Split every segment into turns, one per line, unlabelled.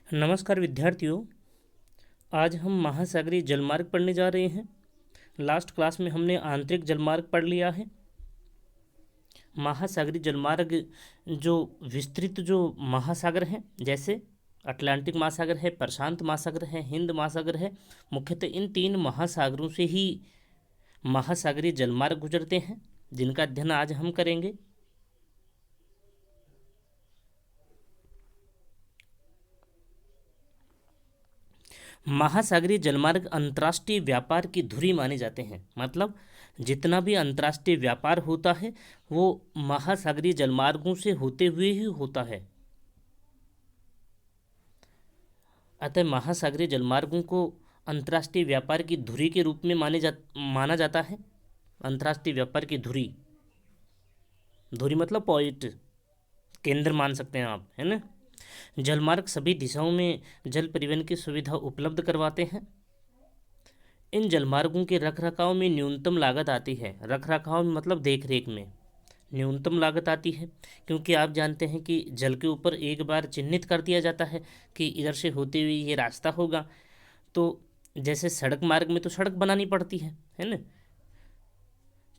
नमस्कार विद्यार्थियों। आज हम महासागरीय जलमार्ग पढ़ने जा रहे हैं। लास्ट क्लास में हमने आंतरिक जलमार्ग पढ़ लिया है। महासागरीय जलमार्ग जो विस्तृत जो महासागर हैं, जैसे अटलांटिक महासागर है, प्रशांत महासागर है, हिंद महासागर है, मुख्यतः इन तीन महासागरों से ही महासागरीय जलमार्ग गुजरते हैं, जिनका अध्ययन आज हम करेंगे। महासागरीय जलमार्ग अंतर्राष्ट्रीय व्यापार की धुरी माने जाते हैं। मतलब जितना भी अंतर्राष्ट्रीय व्यापार होता है वो महासागरीय जलमार्गों से होते हुए ही होता है। अतः महासागरीय जलमार्गों को अंतर्राष्ट्रीय व्यापार की धुरी के रूप में माना जाता है। अंतर्राष्ट्रीय व्यापार की धुरी, धुरी मतलब पॉइंट, केंद्र मान सकते हैं आप, है ना। जलमार्ग सभी दिशाओं में जल परिवहन की सुविधा उपलब्ध करवाते हैं। इन जलमार्गों के रखरखाव में न्यूनतम लागत आती है। रखरखाव मतलब देख रेख में न्यूनतम लागत आती है, क्योंकि आप जानते हैं कि जल के ऊपर एक बार चिन्हित कर दिया जाता है कि इधर से होते हुए ये रास्ता होगा। तो जैसे सड़क मार्ग में तो सड़क बनानी पड़ती है ना।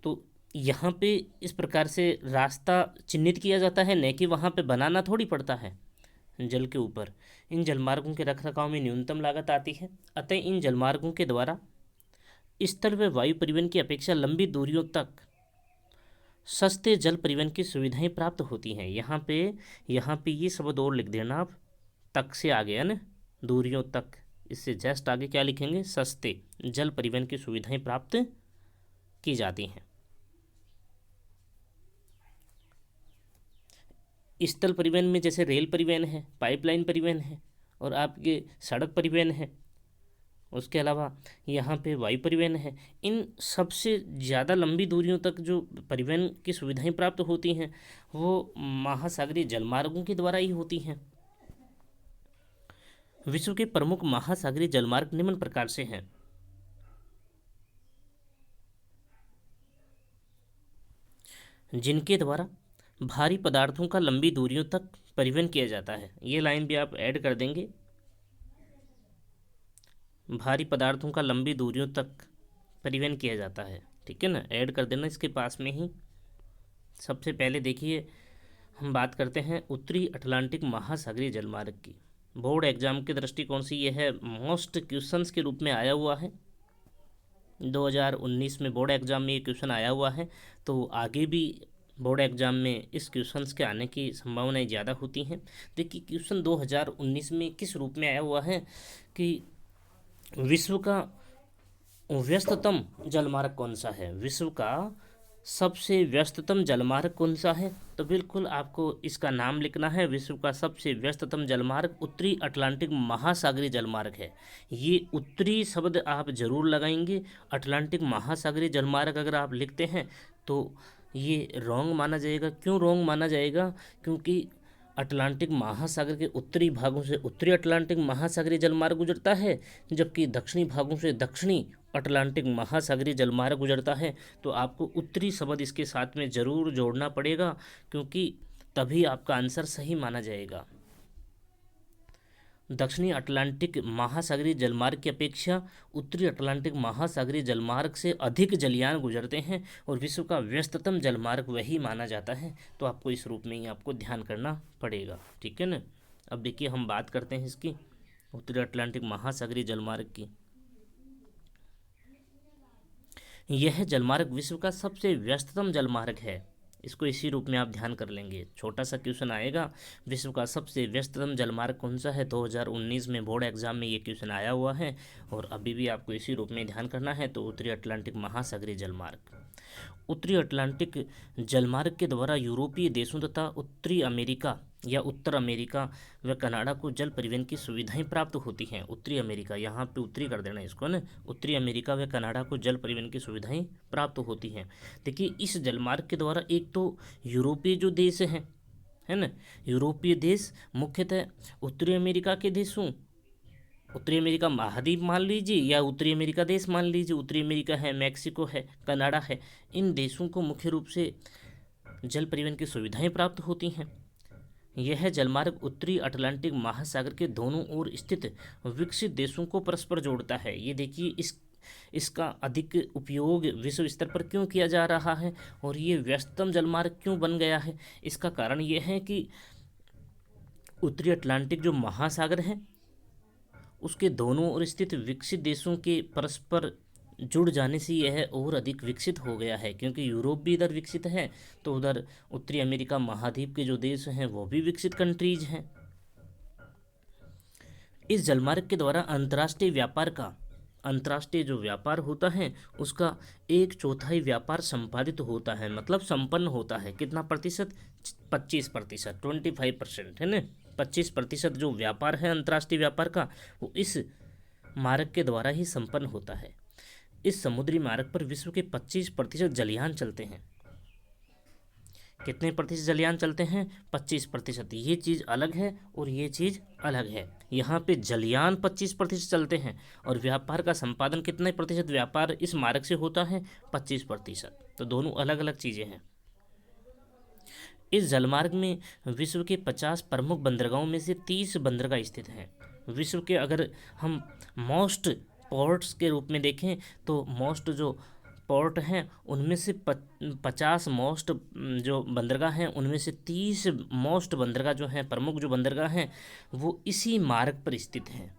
तो यहाँ पे इस प्रकार से रास्ता चिन्हित किया जाता है, न कि वहाँ पे बनाना थोड़ी पड़ता है जल के ऊपर। इन जलमार्गों के रखरखाव में न्यूनतम लागत आती है। अतः इन जलमार्गों के द्वारा स्थल व वायु परिवहन की अपेक्षा लंबी दूरियों तक सस्ते जल परिवहन की सुविधाएं प्राप्त होती हैं। यहाँ पे ये शब्द और लिख देना आप, तक से आगे है ना, दूरियों तक, इससे जस्ट आगे क्या लिखेंगे, सस्ते जल परिवहन की सुविधाएं प्राप्त की जाती हैं। स्थल परिवहन में जैसे रेल परिवहन है, पाइपलाइन परिवहन है और आपके सड़क परिवहन है। उसके अलावा यहाँ पे वायु परिवहन है। इन सबसे ज़्यादा लंबी दूरियों तक जो परिवहन की सुविधाएं प्राप्त होती हैं वो महासागरीय जलमार्गों के द्वारा ही होती हैं। विश्व के प्रमुख महासागरीय जलमार्ग निम्न प्रकार से हैं। जिनके द्वारा भारी पदार्थों का लंबी दूरियों तक परिवहन किया जाता है। ये लाइन भी आप ऐड कर देंगे, भारी पदार्थों का लंबी दूरियों तक परिवहन किया जाता है, ठीक है ना, ऐड कर देना इसके पास में ही। सबसे पहले देखिए हम बात करते हैं उत्तरी अटलांटिक महासागरीय जलमार्ग की। बोर्ड एग्जाम के दृष्टिकोण से यह है मोस्ट क्वेश्चंस के रूप में आया हुआ है। 2019 में बोर्ड एग्जाम में ये क्वेश्चन आया हुआ है, तो आगे भी बोर्ड एग्जाम में इस क्वेश्चंस के आने की संभावनाएं ज़्यादा होती हैं। देखिए क्वेश्चन 2019 में किस रूप में आया हुआ है कि विश्व का व्यस्ततम जलमार्ग कौन सा है, विश्व का सबसे व्यस्ततम जलमार्ग कौन सा है। तो बिल्कुल आपको इसका नाम लिखना है। विश्व का सबसे व्यस्ततम जलमार्ग उत्तरी अटलांटिक महासागरीय जलमार्ग है। ये उत्तरी शब्द आप जरूर लगाएंगे। अटलांटिक महासागरीय जलमार्ग अगर आप लिखते हैं तो ये रॉन्ग माना जाएगा। क्यों रॉन्ग माना जाएगा? क्योंकि अटलांटिक महासागर के उत्तरी भागों से उत्तरी अटलांटिक महासागरीय जलमार्ग गुजरता है, जबकि दक्षिणी भागों से दक्षिणी अटलांटिक महासागरीय जलमार्ग गुजरता है। तो आपको उत्तरी शब्द इसके साथ में ज़रूर जोड़ना पड़ेगा, क्योंकि तभी आपका आंसर सही माना जाएगा। दक्षिणी अटलांटिक महासागरीय जलमार्ग की अपेक्षा उत्तरी अटलांटिक महासागरीय जलमार्ग से अधिक जलयान गुजरते हैं और विश्व का व्यस्ततम जलमार्ग वही माना जाता है। तो आपको इस रूप में ही आपको ध्यान करना पड़ेगा, ठीक है ना। अब देखिए हम बात करते हैं इसकी उत्तरी अटलांटिक महासागरीय जलमार्ग की। यह जलमार्ग विश्व का सबसे व्यस्ततम जलमार्ग है। इसको इसी रूप में आप ध्यान कर लेंगे। छोटा सा क्वेश्चन आएगा, विश्व का सबसे व्यस्ततम जलमार्ग कौन सा है। 2019 में बोर्ड एग्जाम में ये क्वेश्चन आया हुआ है और अभी भी आपको इसी रूप में ध्यान करना है। तो उत्तरी अटलांटिक महासागरीय जलमार्ग। उत्तरी अटलांटिक जलमार्ग के द्वारा यूरोपीय देशों तथा उत्तरी अमेरिका या उत्तर अमेरिका व कनाडा को जल परिवहन की सुविधाएं प्राप्त होती हैं। उत्तरी अमेरिका, यहाँ पे उत्तरी कर देना इसको ना, उत्तरी अमेरिका व कनाडा को जल परिवहन की सुविधाएं प्राप्त होती हैं। देखिए इस जलमार्ग के द्वारा एक तो यूरोपीय जो देश हैं, है ना, यूरोपीय देश मुख्यतः उत्तरी अमेरिका के देशों, उत्तरी अमेरिका महाद्वीप मान लीजिए या उत्तरी अमेरिका देश मान लीजिए, उत्तरी अमेरिका है, मैक्सिको है, कनाडा है, इन देशों को मुख्य रूप से जल परिवहन की सुविधाएं प्राप्त होती हैं। यह जलमार्ग उत्तरी अटलांटिक महासागर के दोनों ओर स्थित विकसित देशों को परस्पर जोड़ता है। ये देखिए, इसका अधिक उपयोग विश्व स्तर पर क्यों किया जा रहा है और ये व्यस्ततम जलमार्ग क्यों बन गया है। इसका कारण ये है कि उत्तरी अटलांटिक जो महासागर है उसके दोनों ओर स्थित विकसित देशों के परस्पर जुड़ जाने से यह और अधिक विकसित हो गया है, क्योंकि यूरोप भी इधर विकसित है तो उधर उत्तरी अमेरिका महाद्वीप के जो देश हैं वो भी विकसित कंट्रीज हैं। इस जलमार्ग के द्वारा अंतर्राष्ट्रीय जो व्यापार होता है उसका 1/4 व्यापार संपादित होता है, मतलब संपन्न होता है। कितना प्रतिशत? 25%, 25% है ना। 25% जो व्यापार है अंतर्राष्ट्रीय व्यापार का, वो इस मार्ग के द्वारा ही संपन्न होता है। इस समुद्री मार्ग पर विश्व के 25% जलयान चलते हैं। कितने प्रतिशत जलयान चलते हैं? 25%। ये चीज़ अलग है और ये चीज़ अलग है। यहाँ पे जलयान 25% चलते हैं और व्यापार का संपादन कितने प्रतिशत व्यापार इस मार्ग से होता है? 25%। तो दोनों अलग अलग चीज़ें हैं। इस जलमार्ग में विश्व के 50 प्रमुख बंदरगाहों में से 30 बंदरगाह स्थित हैं। विश्व के अगर हम मोस्ट पोर्ट्स के रूप में देखें तो मोस्ट जो पोर्ट हैं उनमें से 50 मोस्ट जो बंदरगाह हैं उनमें से 30 मोस्ट बंदरगाह जो हैं, प्रमुख जो बंदरगाह हैं, वो इसी मार्ग पर स्थित हैं।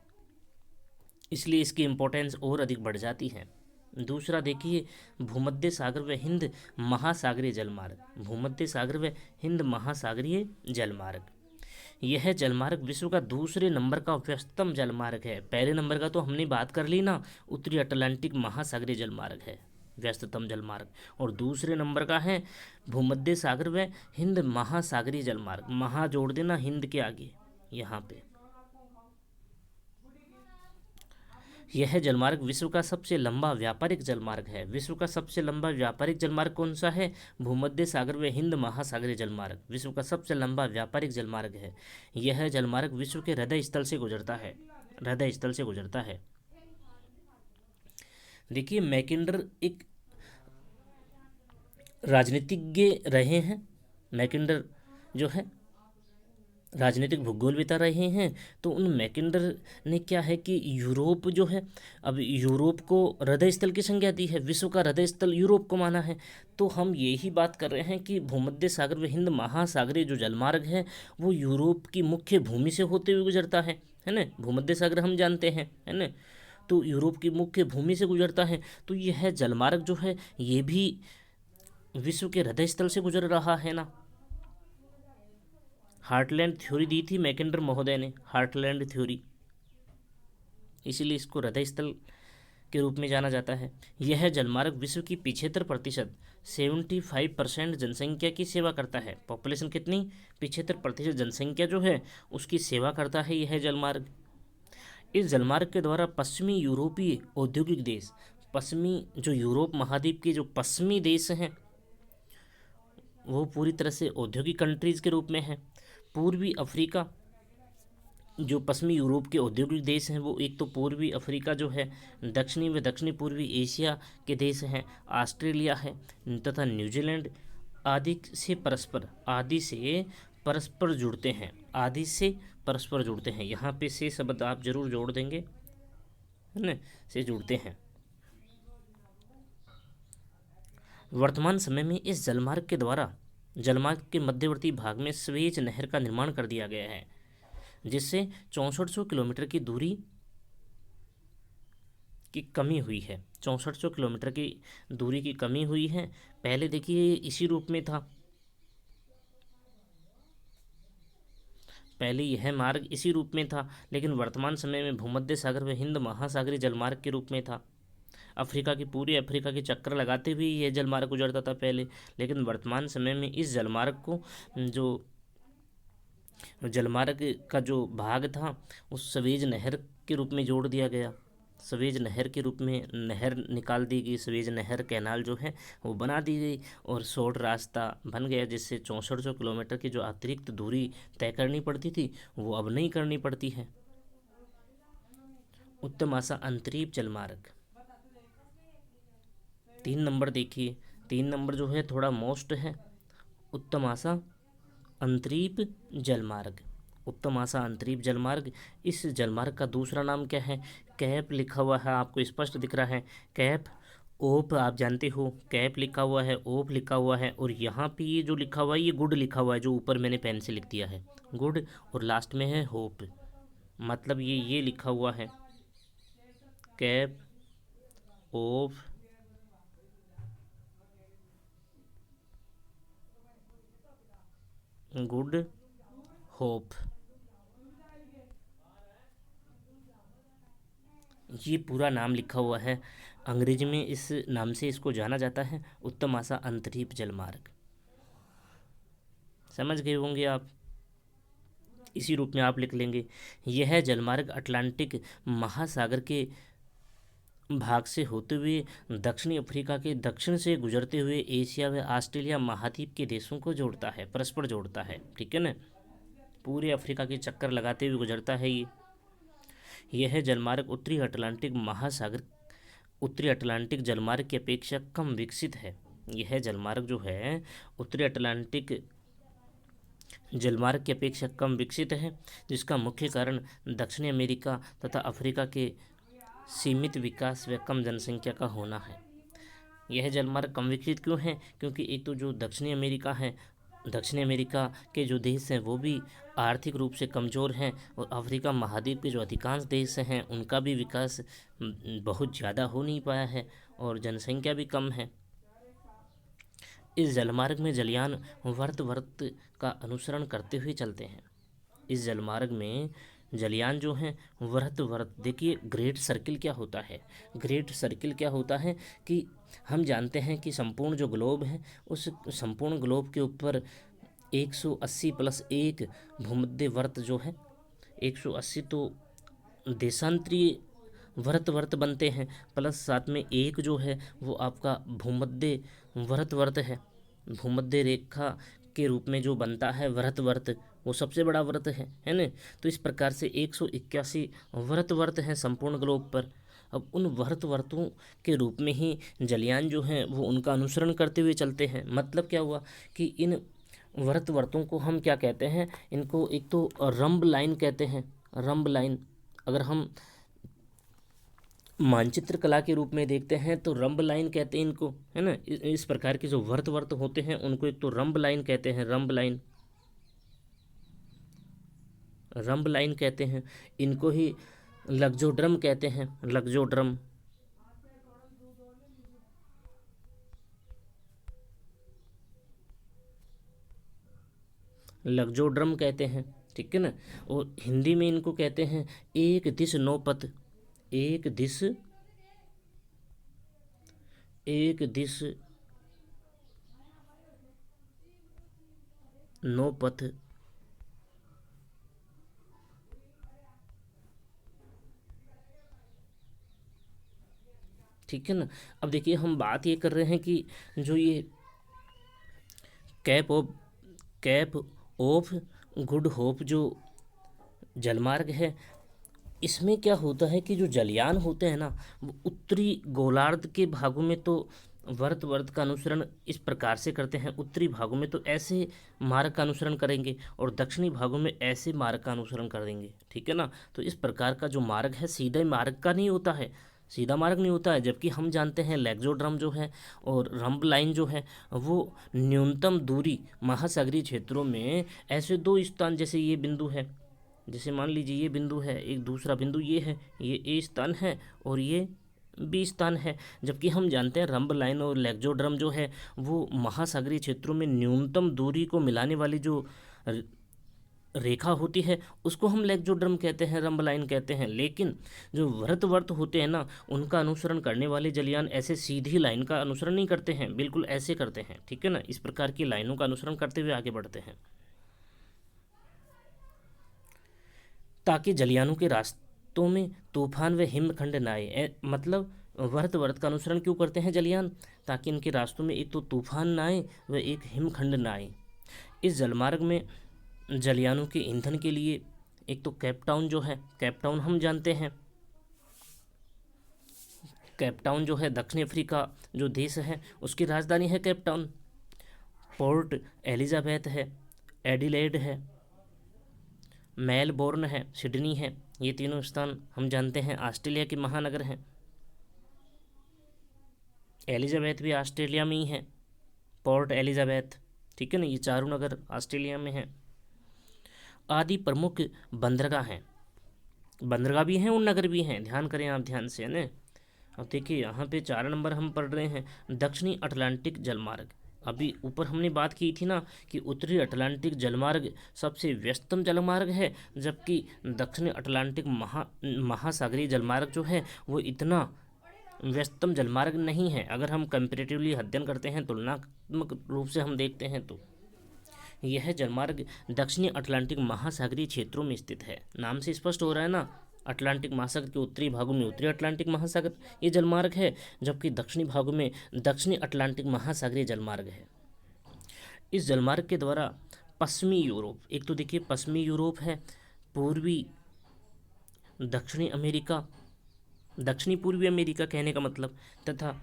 इसलिए इसकी इम्पोर्टेंस और अधिक बढ़ जाती है। दूसरा देखिए, भूमध्य सागर व हिंद महासागरीय जलमार्ग। भूमध्य सागर व हिंद महासागरीय जलमार्ग, यह जलमार्ग विश्व का दूसरे नंबर का व्यस्ततम जलमार्ग है। पहले नंबर का तो हमने बात कर ली ना, उत्तरी अटलांटिक महासागरीय जलमार्ग है व्यस्ततम जलमार्ग, और दूसरे नंबर का है भूमध्य सागर व हिंद महासागरीय जलमार्ग। महा जोड़ देना हिंद के आगे यहाँ पे। यह जलमार्ग विश्व का सबसे लंबा व्यापारिक जलमार्ग है। विश्व का सबसे लंबा व्यापारिक जलमार्ग कौन सा है? भूमध्य सागर व हिंद महासागरीय जलमार्ग विश्व का सबसे लंबा व्यापारिक जलमार्ग है। यह जलमार्ग विश्व के हृदय स्थल से गुजरता है। देखिए, मैकिंडर एक राजनीतिज्ञ रहे हैं। मैकिंडर जो है राजनीतिक भूगोल बता रहे हैं। तो उन मैकिंडर ने क्या है कि यूरोप जो है, अब यूरोप को हृदय स्थल की संज्ञा दी है, विश्व का हृदय स्थल यूरोप को माना है। तो हम यही बात कर रहे हैं कि भूमध्य सागर व हिंद महासागरीय जो जलमार्ग है वो यूरोप की मुख्य भूमि से होते हुए गुजरता है ना। भूमध्य सागर हम जानते हैं, है ना, तो यूरोप की मुख्य भूमि से गुजरता है। तो यह जलमार्ग जो है ये भी विश्व के हृदय स्थल से गुजर रहा है ना। हार्टलैंड थ्योरी दी थी मैकिंडर महोदय ने, हार्टलैंड थ्योरी, इसीलिए इसको हृदय स्थल के रूप में जाना जाता है। यह जलमार्ग विश्व की 75%, 75% जनसंख्या की सेवा करता है। पॉपुलेशन कितनी? 75% जनसंख्या जो है उसकी सेवा करता है यह जलमार्ग। इस जलमार्ग के द्वारा पश्चिमी यूरोपीय औद्योगिक देश, पश्चिमी जो यूरोप महाद्वीप के जो पश्चिमी देश हैं वो पूरी तरह से औद्योगिक कंट्रीज़ के रूप में हैं। पूर्वी अफ्रीका, जो पश्चिमी यूरोप के औद्योगिक देश हैं वो एक तो पूर्वी अफ्रीका जो है, दक्षिणी व दक्षिणी पूर्वी एशिया के देश हैं, ऑस्ट्रेलिया है तथा न्यूजीलैंड आदि से परस्पर जुड़ते हैं। यहाँ पे से शब्द आप जरूर जोड़ देंगे, है ना, से जुड़ते हैं। वर्तमान समय में इस जलमार्ग के द्वारा जलमार्ग के मध्यवर्ती भाग में स्वेज नहर का निर्माण कर दिया गया है, जिससे 6400 किलोमीटर की दूरी की कमी हुई है। 6400 किलोमीटर की दूरी की कमी हुई है। पहले देखिए इसी रूप में था, पहले यह मार्ग इसी रूप में था, लेकिन वर्तमान समय में भूमध्य सागर व हिंद महासागरीय जलमार्ग के रूप में था। पूरी अफ्रीका के चक्कर लगाते हुए यह जलमार्ग गुजरता था पहले, लेकिन वर्तमान समय में इस जलमार्ग को जो जलमार्ग का जो भाग था उस सवेज नहर के रूप में जोड़ दिया गया। सवेज नहर के रूप में नहर निकाल दी गई, सवेज नहर कैनाल जो है वो बना दी गई और शॉर्ट रास्ता बन गया, जिससे 6400 किलोमीटर की जो अतिरिक्त दूरी तय करनी पड़ती थी वो अब नहीं करनी पड़ती है। उत्तम आशा अंतरीप जलमार्ग 3 नंबर देखिए, 3 नंबर जो है थोड़ा मोस्ट है, उत्तम आशा अंतरीप जलमार्ग, उत्तम आशा अंतरीप जलमार्ग। इस जलमार्ग का दूसरा नाम क्या है? कैप लिखा हुआ है, आपको स्पष्ट दिख रहा है। कैप ओप, आप जानते हो कैप लिखा हुआ है, ओप लिखा हुआ है, और यहाँ पे ये जो लिखा हुआ है ये गुड लिखा हुआ है, जो ऊपर मैंने पेन से लिख दिया है गुड, और लास्ट में है होप, मतलब ये लिखा हुआ है कैप ओप गुड होप, ये पूरा नाम लिखा हुआ है। अंग्रेजी में इस नाम से इसको जाना जाता है, उत्तम आशा अंतरीप जलमार्ग। समझ गए होंगे आप, इसी रूप में आप लिख लेंगे। यह जलमार्ग अटलांटिक महासागर के भाग से होते हुए दक्षिणी अफ्रीका के दक्षिण से गुजरते हुए एशिया व ऑस्ट्रेलिया महाद्वीप के देशों को जोड़ता है, परस्पर जोड़ता है, ठीक है ना। पूरे अफ्रीका के चक्कर लगाते हुए गुजरता है ये। यह जलमार्ग उत्तरी अटलांटिक जलमार्ग की अपेक्षा कम विकसित है। यह जलमार्ग जो है उत्तरी अटलांटिक जलमार्ग की अपेक्षा कम विकसित है, जिसका मुख्य कारण दक्षिणी अमेरिका तथा अफ्रीका के सीमित विकास व कम जनसंख्या का होना है। यह जलमार्ग कम विकसित क्यों है? क्योंकि एक तो जो दक्षिणी अमेरिका है, दक्षिणी अमेरिका के जो देश हैं वो भी आर्थिक रूप से कमज़ोर हैं, और अफ्रीका महाद्वीप के जो अधिकांश देश हैं उनका भी विकास बहुत ज़्यादा हो नहीं पाया है, और जनसंख्या भी कम है। इस जलमार्ग में जलयान वर्त का अनुसरण करते हुए चलते हैं। इस जलमार्ग में जलयान जो हैं वर्त, देखिए ग्रेट सर्किल क्या होता है? ग्रेट सर्किल क्या होता है कि हम जानते हैं कि संपूर्ण जो ग्लोब है उस संपूर्ण ग्लोब के ऊपर 180 प्लस 1 भूमध्य वर्त जो है, 180 तो देशांतरीय वर्त बनते हैं, प्लस साथ में एक जो है वो आपका भूमध्य वर्त है। भूमध्य रेखा के रूप में जो बनता है वर्त वो सबसे बड़ा व्रत है ना। तो इस प्रकार से 181 वर्त हैं संपूर्ण ग्लोब पर। अब उन वर्तों के रूप में ही जलयान जो हैं वो उनका अनुसरण करते हुए चलते हैं। मतलब क्या हुआ कि इन वर्तों को हम क्या कहते हैं? इनको एक तो रंब लाइन कहते हैं, रंब लाइन। अगर हम मानचित्र कला के रूप में देखते हैं तो रंब लाइन कहते हैं इनको, है ना। इस प्रकार के जो वर्त होते हैं उनको एक तो रंब लाइन कहते हैं, रंब लाइन कहते हैं। इनको ही लग्जोड्रम कहते हैं, लग्जोड्रम। लग्जोड्रम कहते हैं, ठीक है ना। और हिंदी में इनको कहते हैं एक दिश नौपथ, एक दिश नौपथ, ठीक है ना। अब देखिए हम बात ये कर रहे हैं कि जो ये कैप ऑफ गुड होप जो जलमार्ग है, इसमें क्या होता है कि जो जलयान होते हैं ना वो उत्तरी गोलार्ध के भागों में तो वर्त का अनुसरण इस प्रकार से करते हैं, उत्तरी भागों में तो ऐसे मार्ग का अनुसरण करेंगे और दक्षिणी भागों में ऐसे मार्ग का अनुसरण करेंगे, ठीक है ना। तो इस प्रकार का जो मार्ग है सीधे मार्ग का नहीं होता है, सीधा मार्ग नहीं होता है। जबकि हम जानते हैं लैग्जोड्रम जो है और रंब लाइन जो है वो न्यूनतम दूरी महासागरीय क्षेत्रों में ऐसे दो स्थान, जैसे ये बिंदु है, जैसे मान लीजिए ये बिंदु है, एक दूसरा बिंदु ये है, ये ए स्थान है और ये बी स्थान है। जबकि हम जानते हैं रंब लाइन और लैग्जोड्रम जो है वो महासागरीय क्षेत्रों में न्यूनतम दूरी को मिलाने वाली जो रेखा होती है उसको हम लैग्जोड्रम कहते हैं, रंब लाइन कहते हैं। लेकिन जो वर्त होते हैं ना उनका अनुसरण करने वाले जलयान ऐसे सीधी लाइन का अनुसरण नहीं करते हैं, बिल्कुल ऐसे करते हैं, ठीक है ना। इस प्रकार की लाइनों का अनुसरण करते हुए आगे बढ़ते हैं ताकि जलयानों के रास्तों में तूफान व हिमखंड न आए। मतलब वर्त का अनुसरण क्यों करते हैं जलयान? ताकि इनके रास्तों में एक तो तूफान ना आए व एक हिमखंड ना आए। इस जलमार्ग में जलयानों के ईंधन के लिए एक तो केपटाउन जो है, केपटाउन हम जानते हैं, केपटाउन जो है दक्षिण अफ्रीका जो देश है उसकी राजधानी है केपटाउन। पोर्ट एलिजाबेथ है, एडिलेड है, मेलबोर्न है, सिडनी है। ये तीनों स्थान हम जानते हैं ऑस्ट्रेलिया के महानगर हैं। एलिजाबेथ भी ऑस्ट्रेलिया में ही है, पोर्ट एलिजाबेथ, ठीक है ना, ये चारों नगर ऑस्ट्रेलिया में हैं। आदि प्रमुख बंदरगाह हैं, बंदरगाह भी हैं और नगर भी हैं, ध्यान करें आप ध्यान से, है ना। अब देखिए यहाँ पे 4 नंबर हम पढ़ रहे हैं, दक्षिणी अटलांटिक जलमार्ग। अभी ऊपर हमने बात की थी ना कि उत्तरी अटलांटिक जलमार्ग सबसे व्यस्तम जलमार्ग है, जबकि दक्षिणी अटलांटिक महासागरीय जलमार्ग जो है वो इतना व्यस्तम जलमार्ग नहीं है। अगर हम कंपेरेटिवली अध्ययन करते हैं, तुलनात्मक रूप से हम देखते हैं, तो यह जलमार्ग दक्षिणी अटलांटिक महासागरीय क्षेत्रों में स्थित है। नाम से स्पष्ट हो रहा है ना, अटलांटिक महासागर के उत्तरी भागों में उत्तरी अटलांटिक महासागर ये जलमार्ग है, जबकि दक्षिणी भागों में दक्षिणी अटलांटिक महासागरीय जलमार्ग है। इस जलमार्ग के द्वारा पश्चिमी यूरोप, एक तो देखिए पश्चिमी यूरोप है, पूर्वी दक्षिणी अमेरिका, दक्षिणी पूर्वी अमेरिका कहने का मतलब, तथा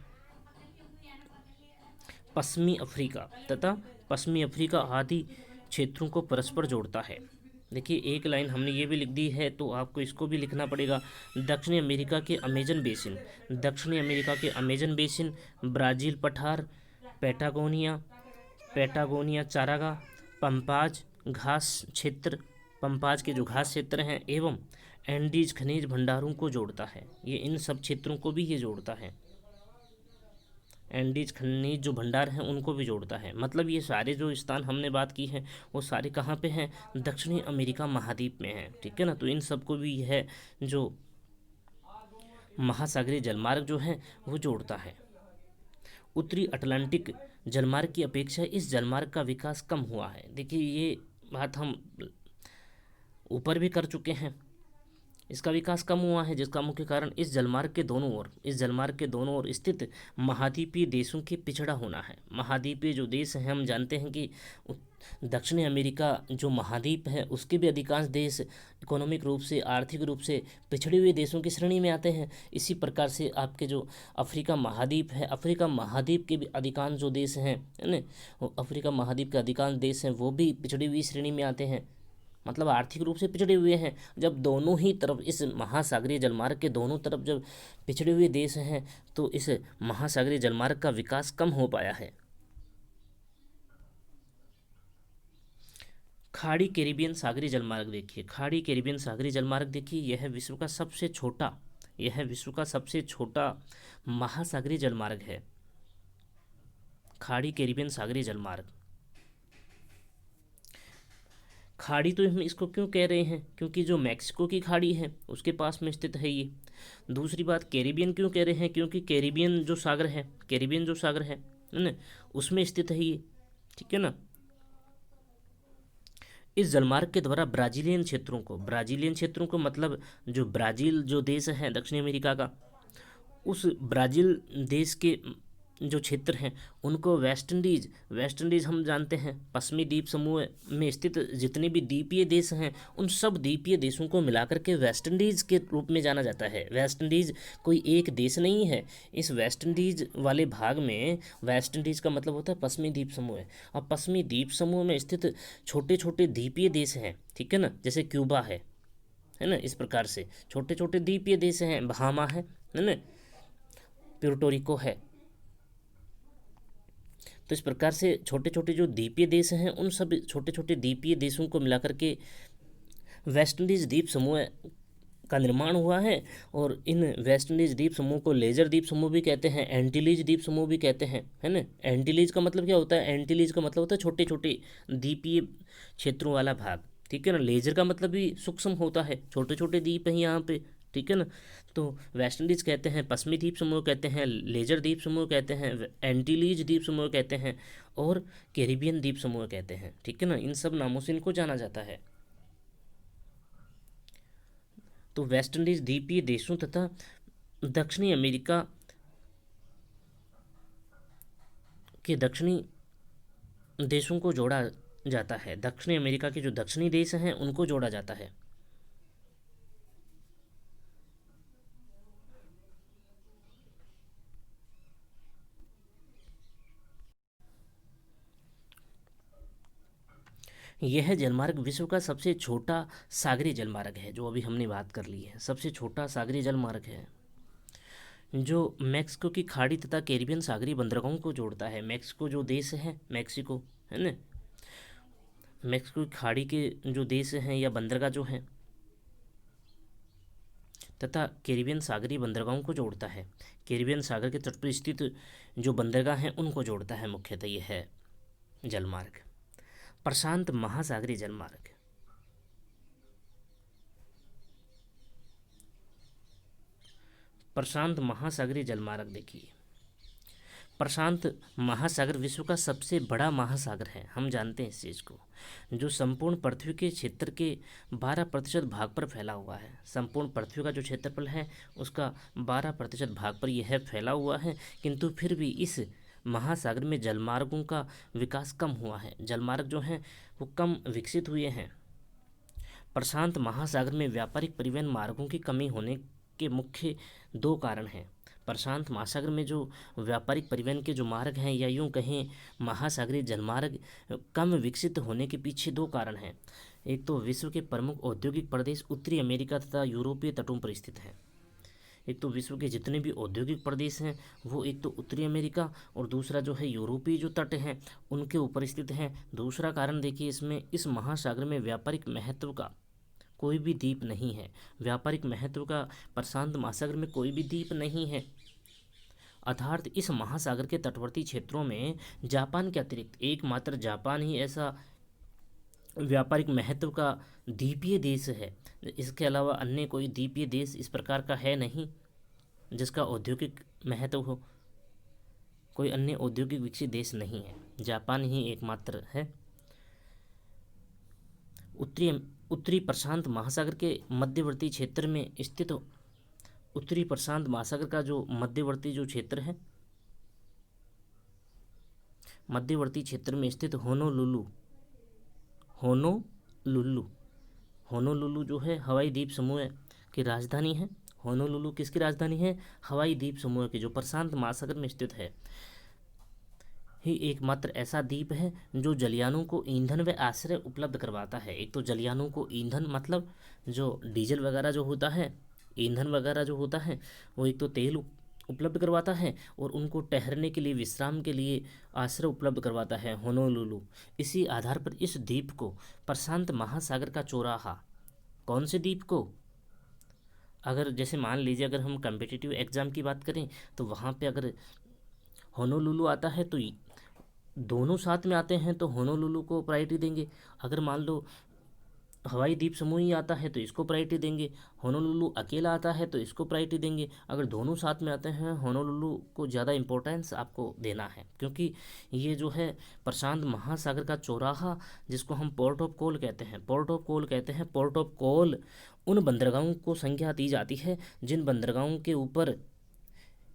पश्चिमी अफ्रीका आदि क्षेत्रों को परस्पर जोड़ता है। देखिए एक लाइन हमने ये भी लिख दी है, तो आपको इसको भी लिखना पड़ेगा। दक्षिणी अमेरिका के अमेजन बेसिन, दक्षिणी अमेरिका के अमेजन बेसिन, ब्राज़ील पठार, पैटागोनिया चारागाह, पंपाज घास क्षेत्र, पंपाज के जो घास क्षेत्र हैं, एवं एंडीज खनिज भंडारों को जोड़ता है। ये इन सब क्षेत्रों को भी ये जोड़ता है, एंडीज खनिज जो भंडार हैं उनको भी जोड़ता है। मतलब ये सारे जो स्थान हमने बात की है वो सारे कहाँ पे हैं, दक्षिणी अमेरिका महाद्वीप में हैं, ठीक है ना। तो इन सबको भी यह जो महासागरीय जलमार्ग जो है वो जोड़ता है। उत्तरी अटलांटिक जलमार्ग की अपेक्षा इस जलमार्ग का विकास कम हुआ है। देखिए ये बात हम ऊपर भी कर चुके हैं, इसका विकास कम हुआ है, जिसका मुख्य कारण इस जलमार्ग के दोनों ओर स्थित महाद्वीपीय देशों के पिछड़ा होना है। महाद्वीपीय जो देश हैं, हम जानते हैं कि दक्षिणी अमेरिका जो महाद्वीप है उसके भी अधिकांश देश इकोनॉमिक रूप से, आर्थिक रूप से पिछड़े हुए देशों की श्रेणी में आते हैं। इसी प्रकार से आपके जो अफ्रीका महाद्वीप है, अफ्रीका महाद्वीप के भी अधिकांश जो देश हैं, है ना, अफ्रीका महाद्वीप के अधिकांश देश हैं वो भी पिछड़ी हुई श्रेणी में आते हैं, मतलब आर्थिक रूप से पिछड़े हुए हैं। जब दोनों ही तरफ इस महासागरीय जलमार्ग के दोनों तरफ जब पिछड़े हुए देश हैं, तो इस महासागरीय जलमार्ग का विकास कम हो पाया है। खाड़ी कैरिबियन सागरीय जलमार्ग देखिए, खाड़ी कैरिबियन सागरीय जलमार्ग देखिए, यह विश्व का सबसे छोटा महासागरीय जलमार्ग है, खाड़ी कैरिबियन सागरीय जलमार्ग। खाड़ी तो हम इसको क्यों कह रहे हैं, क्योंकि जो मैक्सिको की खाड़ी है उसके पास में स्थित है ये। दूसरी बात, कैरिबियन क्यों कह रहे हैं, क्योंकि कैरिबियन जो सागर है ना, उसमें स्थित है ये, ठीक है ना। इस जलमार्ग के द्वारा ब्राज़ीलियन क्षेत्रों को मतलब जो ब्राज़ील जो देश है दक्षिण अमेरिका का, उस ब्राज़ील देश के जो क्षेत्र हैं उनको वेस्ट इंडीज़ हम जानते हैं, पश्चिमी द्वीप समूह में स्थित जितने भी द्वीपीय देश हैं उन सब द्वीपीय देशों को मिलाकर के वेस्ट इंडीज़ के रूप में जाना जाता है। वेस्ट इंडीज़ कोई एक देश नहीं है। इस वेस्ट इंडीज़ वाले भाग में, वेस्ट इंडीज़ का मतलब होता है पश्चिमी द्वीप समूह है, और पश्चिमी द्वीप समूह में स्थित छोटे छोटे द्वीपीय देश हैं, ठीक है ना, जैसे क्यूबा है ना, इस प्रकार से छोटे छोटे द्वीपीय देश हैं, बहामा है ना, प्यूर्टोरिको है। तो इस प्रकार से छोटे छोटे जो द्वीपीय देश हैं उन सब छोटे छोटे द्वीपीय देशों को मिलाकर के वेस्ट इंडीज़ द्वीप समूह का निर्माण हुआ है। और इन वेस्ट इंडीज़ द्वीप समूह को लेजर द्वीप समूह भी कहते हैं, एंटीलीज द्वीप समूह भी कहते हैं, है ना। एंटीलीज का मतलब क्या होता है, एंटीलीज का मतलब होता है छोटे छोटे द्वीपीय क्षेत्रों वाला भाग, ठीक है ना। लेजर का मतलब भी सूक्ष्म होता है, छोटे छोटे द्वीप हैं यहाँ पे, ठीक है ना। तो वेस्ट इंडीज़ कहते हैं, पश्चिमी द्वीप समूह कहते हैं, लेजर द्वीप समूह कहते हैं, एंटीलीज द्वीप समूह कहते हैं, और कैरिबियन द्वीप समूह कहते हैं, ठीक है ना। इन सब नामों से इनको जाना जाता है। तो वेस्ट इंडीज़ द्वीपीय देशों तथा दक्षिणी अमेरिका के दक्षिणी देशों को जोड़ा जाता है, दक्षिणी अमेरिका के जो दक्षिणी देश हैं उनको जोड़ा जाता है। यह जलमार्ग विश्व का सबसे छोटा सागरीय जलमार्ग है, जो अभी हमने बात कर ली है, सबसे छोटा सागरीय जलमार्ग है, जो मैक्सिको की खाड़ी तथा कैरिबियन सागरीय बंदरगाहों को जोड़ता है। मैक्सिको जो देश है, मैक्सिको है ना, मैक्सिको की खाड़ी के जो देश हैं या बंदरगाह जो हैं, तथा कैरिबियन सागरीय बंदरगाहों को जोड़ता है। कैरिबियन सागर के तट पर स्थित जो बंदरगाह हैं उनको जोड़ता है मुख्यतः यह है जलमार्ग। प्रशांत महासागरीय जलमार्ग, प्रशांत महासागरीय जलमार्ग देखिए, प्रशांत महासागर विश्व का सबसे बड़ा महासागर है, हम जानते हैं इस चीज़ को, जो संपूर्ण पृथ्वी के क्षेत्र के 12% भाग पर फैला हुआ है। संपूर्ण पृथ्वी का जो क्षेत्रफल है उसका 12% भाग पर यह फैला हुआ है, किंतु फिर भी इस महासागर में जलमार्गों का विकास कम हुआ है। जलमार्ग जो हैं वो कम विकसित हुए हैं। प्रशांत महासागर में व्यापारिक परिवहन मार्गों की कमी होने के मुख्य 2 कारण हैं। प्रशांत महासागर में जो व्यापारिक परिवहन के जो मार्ग हैं, या यूं कहें महासागरीय जलमार्ग कम विकसित होने के पीछे 2 कारण हैं। एक तो विश्व के प्रमुख औद्योगिक प्रदेश उत्तरी अमेरिका तथा यूरोपीय तटों पर स्थित हैं। एक तो विश्व के जितने भी औद्योगिक प्रदेश हैं वो एक तो उत्तरी अमेरिका और दूसरा जो है यूरोपीय जो तट हैं उनके ऊपर स्थित हैं। दूसरा कारण देखिए, इसमें इस महासागर में व्यापारिक महत्व का कोई भी द्वीप नहीं है। व्यापारिक महत्व का प्रशांत महासागर में कोई भी द्वीप नहीं है। अर्थात इस महासागर के तटवर्ती क्षेत्रों में जापान के अतिरिक्त एकमात्र जापान ही ऐसा व्यापारिक महत्व का द्वीपीय देश है। इसके अलावा अन्य कोई द्वीपीय देश इस प्रकार का है नहीं जिसका औद्योगिक महत्व हो। कोई अन्य औद्योगिक विकसित देश नहीं है, जापान ही एकमात्र है। उत्तरी प्रशांत महासागर के मध्यवर्ती क्षेत्र में स्थित उत्तरी प्रशांत महासागर का जो मध्यवर्ती जो क्षेत्र है, मध्यवर्ती क्षेत्र में स्थित होनोलुलु जो है हवाई द्वीप समूह की राजधानी है। होनोलुलु किसकी राजधानी है? हवाई द्वीप समूह की, जो प्रशांत महासागर में स्थित है, ही एकमात्र ऐसा द्वीप है जो जलयानों को ईंधन व आश्रय उपलब्ध करवाता है। एक तो जलयानों को ईंधन मतलब जो डीजल वगैरह जो होता है, ईंधन वगैरह जो होता है वो एक तो तेल उपलब्ध करवाता है और उनको ठहरने के लिए, विश्राम के लिए आश्रय उपलब्ध करवाता है होनोलुलु। इसी आधार पर इस द्वीप को प्रशांत महासागर का चौराहा, कौन से द्वीप को, अगर जैसे मान लीजिए अगर हम कम्पिटिटिव एग्ज़ाम की बात करें तो वहाँ पे अगर होनोलुलु आता है तो दोनों साथ में आते हैं तो होनोलुलु को प्रायोरिटी देंगे। अगर मान लो हवाई द्वीप समूह ही आता है तो इसको प्रायोरिटी देंगे। होनोलुलु अकेला आता है तो इसको प्रायोरिटी देंगे। अगर दोनों साथ में आते हैं होनोलुलु को ज़्यादा इंपॉर्टेंस आपको देना है, क्योंकि ये जो है प्रशांत महासागर का चौराहा, जिसको हम पोर्ट ऑफ कॉल कहते हैं, पोर्ट ऑफ कॉल कहते हैं। पोर्ट ऑफ कॉल उन बंदरगाहों को संज्ञा दी जाती है जिन बंदरगाहों के ऊपर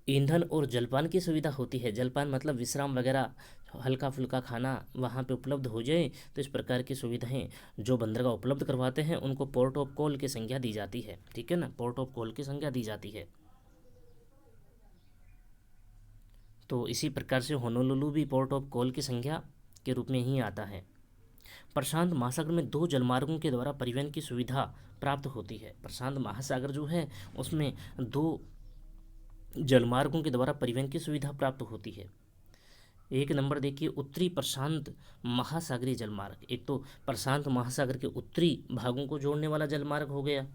ईंधन और जलपान की सुविधा होती है। जलपान मतलब विश्राम वगैरह, हल्का फुल्का खाना वहाँ पे उपलब्ध हो जाए, तो इस प्रकार की सुविधाएं जो बंदरगाह उपलब्ध करवाते हैं उनको पोर्ट ऑफ कॉल की संज्ञा दी जाती है। ठीक है ना, पोर्ट ऑफ कॉल की संज्ञा दी जाती है। तो इसी प्रकार से होनोलुलु भी पोर्ट ऑफ कॉल की संज्ञा के रूप में ही आता है। प्रशांत महासागर में 2 जलमार्गों के द्वारा परिवहन की सुविधा प्राप्त होती है। प्रशांत महासागर जो है उसमें 2 जलमार्गों के द्वारा परिवहन की सुविधा प्राप्त होती है। एक नंबर देखिए, उत्तरी प्रशांत महासागरीय जलमार्ग। एक तो प्रशांत महासागर के उत्तरी भागों को जोड़ने वाला जलमार्ग हो गया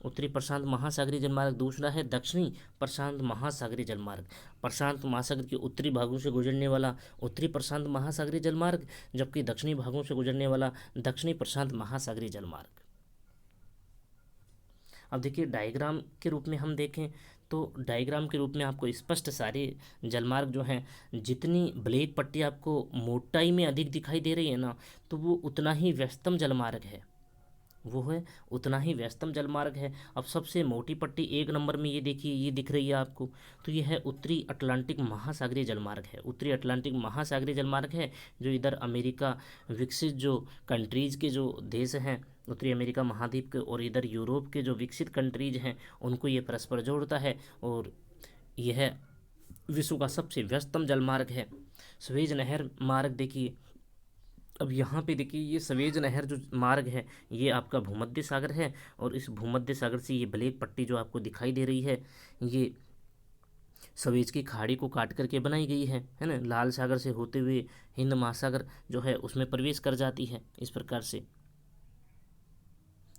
उत्तरी प्रशांत महासागरीय जलमार्ग। दूसरा है दक्षिणी प्रशांत महासागरीय जलमार्ग, प्रशांत महासागर के उत्तरी भागों से गुजरने वाला उत्तरी प्रशांत महासागरीय जलमार्ग, जबकि दक्षिणी भागों से गुजरने वाला दक्षिणी प्रशांत महासागरीय जलमार्ग। अब देखिए डायग्राम के रूप में हम देखें तो डायग्राम के रूप में आपको स्पष्ट सारे जलमार्ग जो हैं, जितनी ब्लैक पट्टी आपको मोटाई में अधिक दिखाई दे रही है ना, तो वो उतना ही व्यस्तम जलमार्ग है, वो है उतना ही व्यस्तम जलमार्ग है। अब सबसे मोटी पट्टी 1 नंबर में ये देखिए, ये दिख रही है आपको, तो ये है उत्तरी अटलांटिक महासागरीय जलमार्ग है। उत्तरी अटलांटिक महासागरीय जलमार्ग है जो इधर अमेरिका विकसित जो कंट्रीज़ के जो देश हैं उत्तरी अमेरिका महाद्वीप के, और इधर यूरोप के जो विकसित कंट्रीज हैं उनको ये परस्पर जोड़ता है, और यह विश्व का सबसे व्यस्तम जलमार्ग है। स्वेज नहर मार्ग देखिए, अब यहाँ पे देखिए ये सवेज नहर जो मार्ग है ये आपका भूमध्य सागर है, और इस भूमध्य सागर से ये ब्लैक पट्टी जो आपको दिखाई दे रही है ये सवेज की खाड़ी को काट करके बनाई गई है ना। लाल सागर से होते हुए हिंद महासागर जो है उसमें प्रवेश कर जाती है इस प्रकार से,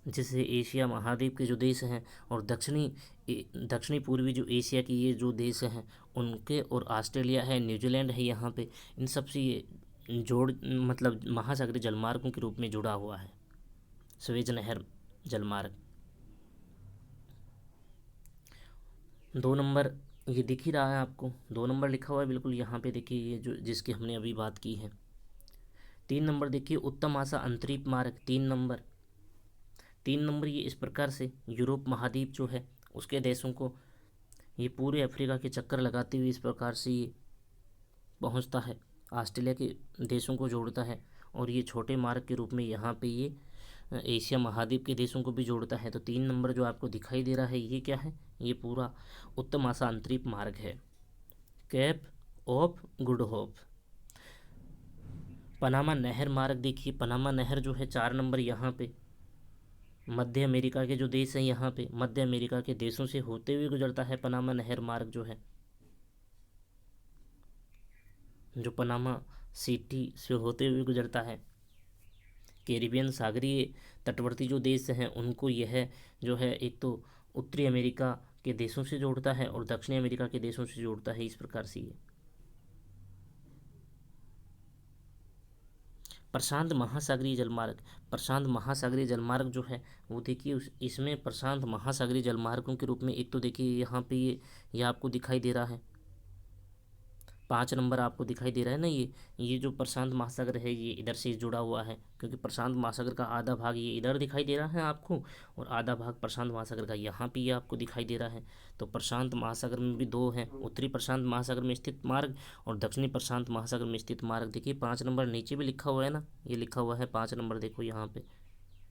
जिससे एशिया महाद्वीप के जो देश हैं और दक्षिणी पूर्वी जो एशिया की ये जो देश हैं उनके, और ऑस्ट्रेलिया है, न्यूजीलैंड है, यहाँ पे इन सब से ये जोड़ मतलब महासागरीय जलमार्गों के रूप में जुड़ा हुआ है सवेज नहर जलमार्ग। 2 नंबर ये दिख ही रहा है आपको, 2 नंबर लिखा हुआ है बिल्कुल यहाँ पे देखिए, ये जो जिसकी हमने अभी बात की है। 3 नंबर देखिए उत्तम आशा अंतरिक्ष मार्ग, 3 नंबर ये इस प्रकार से यूरोप महाद्वीप जो है उसके देशों को ये पूरे अफ्रीका के चक्कर लगाते हुए इस प्रकार से ये पहुंचता है, ऑस्ट्रेलिया के देशों को जोड़ता है, और ये छोटे मार्ग के रूप में यहाँ पे ये एशिया महाद्वीप के देशों को भी जोड़ता है। तो 3 नंबर जो आपको दिखाई दे रहा है ये क्या है, ये पूरा उत्तम आशा अंतरिक्ष मार्ग है, Cape of Good Hope. Panama नहर मार्ग देखिए, पनामा नहर जो है 4 नंबर यहाँ पे मध्य अमेरिका के जो देश हैं यहाँ पे मध्य अमेरिका के देशों से होते हुए गुजरता है पनामा नहर मार्ग जो है, जो पनामा सिटी से होते हुए गुजरता है। कैरिबियन सागरीय तटवर्ती जो देश हैं उनको यह जो है एक तो उत्तरी अमेरिका के देशों से जोड़ता है और दक्षिणी अमेरिका के देशों से जोड़ता है, इस प्रकार से ये। प्रशांत महासागरीय जलमार्ग, प्रशांत महासागरीय जलमार्ग जो है वो देखिए इसमें प्रशांत महासागरीय जलमार्गों के रूप में एक तो देखिए यहाँ पे ये आपको दिखाई दे रहा है 5 नंबर आपको दिखाई दे रहा है ना, ये जो प्रशांत महासागर है ये इधर से जुड़ा हुआ है, क्योंकि प्रशांत महासागर का आधा भाग ये इधर दिखाई दे रहा है आपको और आधा भाग प्रशांत महासागर का यहाँ पे ये आपको दिखाई दे रहा है। तो प्रशांत महासागर में भी 2 हैं, उत्तरी प्रशांत महासागर में स्थित मार्ग और दक्षिणी प्रशांत महासागर में स्थित मार्ग। देखिए 5 नंबर नीचे भी लिखा हुआ है ना, ये लिखा हुआ है 5 नंबर देखो यहाँ पे,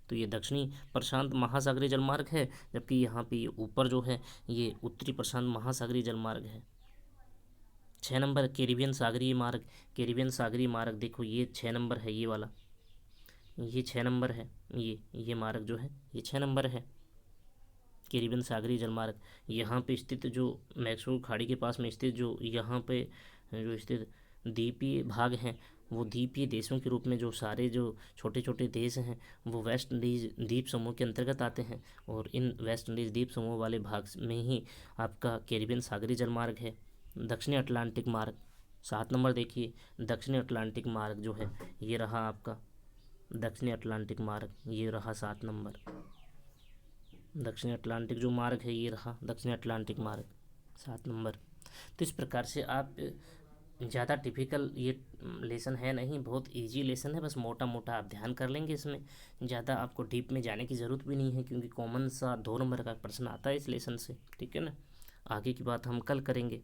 तो ये दक्षिणी प्रशांत महासागरीय जलमार्ग है, जबकि यहाँ पे ऊपर जो है ये उत्तरी प्रशांत महासागरीय जलमार्ग है। 6 नंबर कैरिबियन सागरीय मार्ग, कैरिबियन सागरीय मार्ग देखो ये 6 नंबर है, ये वाला ये 6 नंबर है, ये मार्ग जो है ये 6 नंबर है कैरिबियन सागरीय जलमार्ग। यहाँ पे स्थित जो मैक्सिको खाड़ी के पास में स्थित जो यहाँ पे जो स्थित द्वीपीय भाग हैं वो द्वीपीय देशों के रूप में जो सारे जो छोटे छोटे देश हैं वो वेस्ट इंडीज़ द्वीप समूह के अंतर्गत आते हैं, और इन वेस्ट इंडीज़ द्वीप समूह वाले भाग में ही आपका कैरिबियन सागरीय जलमार्ग है। दक्षिणी अटलांटिक मार्ग 7 नंबर देखिए, दक्षिणी अटलांटिक मार्ग जो है ये रहा आपका दक्षिणी अटलांटिक मार्ग, ये रहा 7 नंबर। दक्षिणी अटलांटिक जो मार्ग है ये रहा दक्षिणी अटलांटिक मार्ग 7 नंबर। तो इस प्रकार से आप ज़्यादा टिपिकल ये लेसन है नहीं, बहुत इजी लेसन है, बस मोटा मोटा आप ध्यान कर लेंगे, इसमें ज़्यादा आपको डीप में जाने की ज़रूरत भी नहीं है, क्योंकि कॉमन सा 2 नंबर का प्रश्न आता है इस लेसन से, ठीक है ना। आगे की बात हम कल करेंगे।